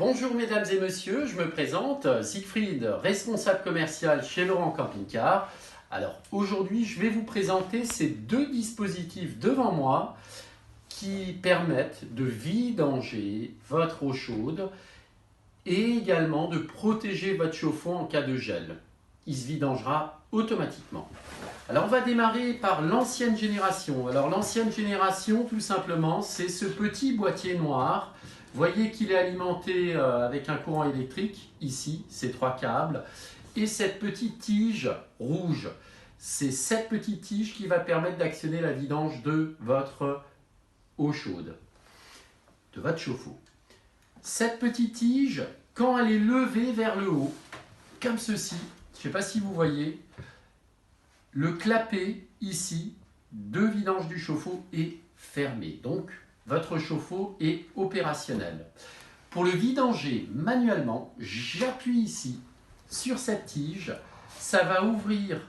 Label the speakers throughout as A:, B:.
A: Bonjour mesdames et messieurs, je me présente, Siegfried, responsable commercial chez Laurent Camping Car. Alors aujourd'hui, je vais vous présenter ces deux dispositifs devant moi qui permettent de vidanger votre eau chaude et également de protéger votre chauffe-eau en cas de gel. Il se vidangera automatiquement. Alors on va démarrer par l'ancienne génération. Alors l'ancienne génération, tout simplement, c'est ce petit boîtier noir. Vous voyez qu'il est alimenté avec un courant électrique, ici, ces trois câbles, et cette petite tige rouge. C'est cette petite tige qui va permettre d'actionner la vidange de votre eau chaude, de votre chauffe-eau. Cette petite tige, quand elle est levée vers le haut, comme ceci, je ne sais pas si vous voyez, le clapet ici de vidange du chauffe-eau est fermé. Donc, votre chauffe-eau est opérationnel. Pour le vidanger manuellement, j'appuie ici sur cette tige. Ça va ouvrir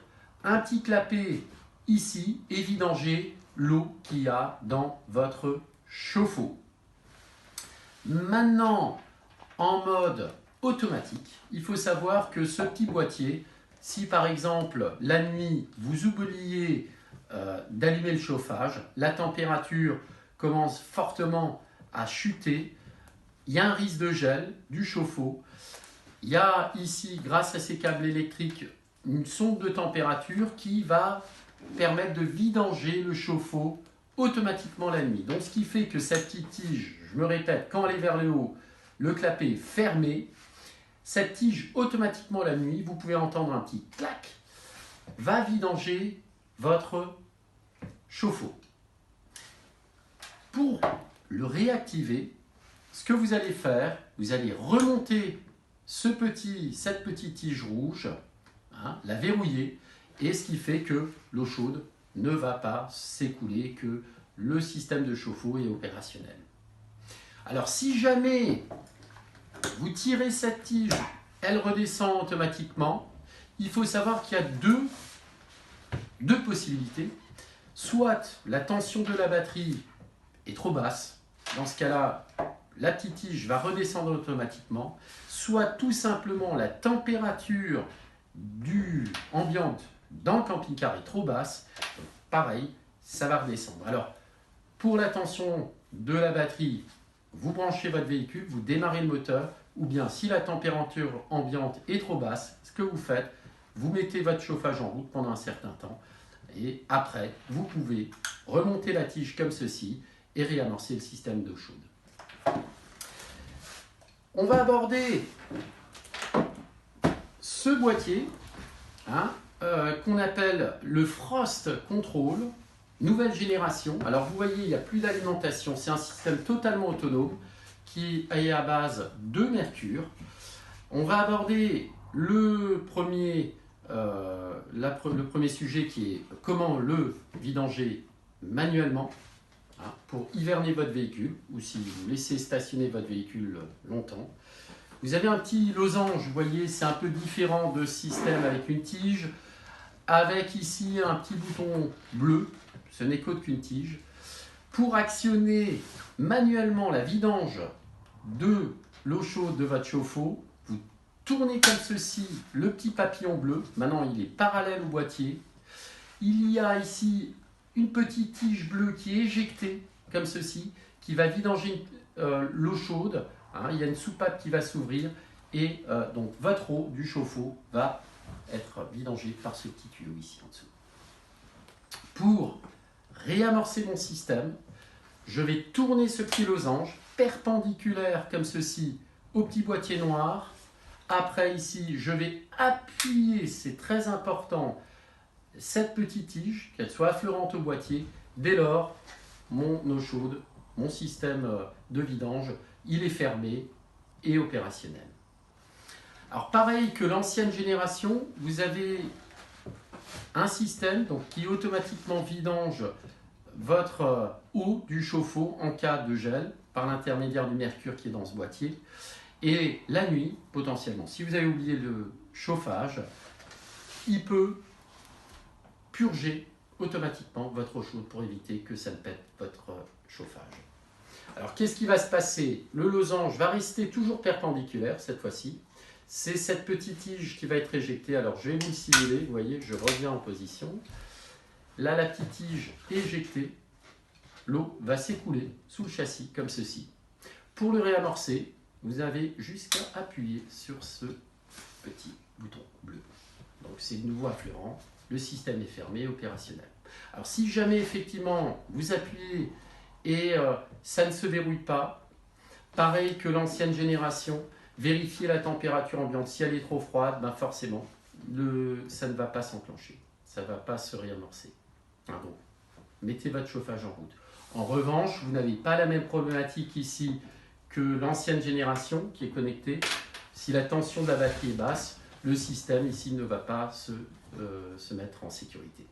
A: un petit clapet ici et vidanger l'eau qu'il y a dans votre chauffe-eau. Maintenant, en mode automatique, il faut savoir que ce petit boîtier, si par exemple la nuit vous oubliez d'allumer le chauffage, la température commence fortement à chuter, il y a un risque de gel du chauffe-eau. Il y a ici, grâce à ces câbles électriques, une sonde de température qui va permettre de vidanger le chauffe-eau automatiquement la nuit. Donc ce qui fait que cette petite tige, je me répète, quand elle est vers le haut, le clapet est fermé. Cette tige, automatiquement la nuit, vous pouvez entendre un petit clac, va vidanger votre chauffe-eau. Pour le réactiver, ce que vous allez faire, vous allez remonter cette petite tige rouge, la verrouiller, et ce qui fait que l'eau chaude ne va pas s'écouler, que le système de chauffe-eau est opérationnel. Alors si jamais vous tirez cette tige, elle redescend automatiquement, il faut savoir qu'il y a deux possibilités. Soit la tension de la batterie est trop basse, dans ce cas-là, la petite tige va redescendre automatiquement, soit tout simplement la température ambiante dans le camping-car est trop basse, pareil, ça va redescendre. Alors, pour la tension de la batterie, vous branchez votre véhicule, vous démarrez le moteur, ou bien si la température ambiante est trop basse, ce que vous faites, vous mettez votre chauffage en route pendant un certain temps, et après, vous pouvez remonter la tige comme ceci, et réamorcer le système d'eau chaude. On va aborder ce boîtier qu'on appelle le Frost Control, nouvelle génération. Alors vous voyez, il n'y a plus d'alimentation, c'est un système totalement autonome qui est à base de mercure. On va aborder le premier sujet qui est comment le vidanger manuellement. Pour hiverner votre véhicule ou si vous laissez stationner votre véhicule longtemps. Vous avez un petit losange, vous voyez, c'est un peu différent de ce système avec une tige, avec ici un petit bouton bleu, ce n'est qu'une tige. Pour actionner manuellement la vidange de l'eau chaude de votre chauffe-eau, vous tournez comme ceci le petit papillon bleu, maintenant il est parallèle au boîtier. Il y a ici une petite tige bleue qui est éjectée, comme ceci, qui va vidanger l'eau chaude. Il y a une soupape qui va s'ouvrir et donc votre eau du chauffe-eau va être vidangée par ce petit tuyau ici en dessous. Pour réamorcer mon système, je vais tourner ce petit losange perpendiculaire comme ceci au petit boîtier noir. Après ici, je vais appuyer, c'est très important, cette petite tige, qu'elle soit affleurante au boîtier. Dès lors, mon eau chaude, mon système de vidange, il est fermé et opérationnel. Alors pareil que l'ancienne génération, vous avez un système qui automatiquement vidange votre eau du chauffe-eau en cas de gel par l'intermédiaire du mercure qui est dans ce boîtier. Et la nuit, potentiellement, si vous avez oublié le chauffage, il peut purger automatiquement votre eau chaude pour éviter que ça ne pète votre chauffage. Alors, qu'est-ce qui va se passer? Le losange va rester toujours perpendiculaire cette fois-ci. C'est cette petite tige qui va être éjectée. Alors, je vais vous le simuler. Vous voyez, je reviens en position. Là, la petite tige éjectée. L'eau va s'écouler sous le châssis, comme ceci. Pour le réamorcer, vous avez juste qu'à appuyer sur ce petit bouton bleu. Donc, c'est de nouveau affleurant. Le système est fermé, opérationnel. Alors, si jamais, effectivement, vous appuyez et ça ne se verrouille pas, pareil que l'ancienne génération, vérifiez la température ambiante. Si elle est trop froide, ben forcément, ça ne va pas s'enclencher. Ça ne va pas se réamorcer. Donc, mettez votre chauffage en route. En revanche, vous n'avez pas la même problématique ici que l'ancienne génération qui est connectée. Si la tension de la batterie est basse, le système ici ne va pas se mettre en sécurité.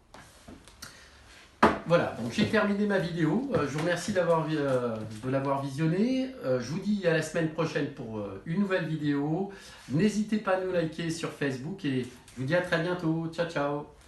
A: Voilà, donc j'ai terminé ma vidéo. Je vous remercie de l'avoir visionnée. Je vous dis à la semaine prochaine pour une nouvelle vidéo. N'hésitez pas à nous liker sur Facebook et je vous dis à très bientôt. Ciao, ciao.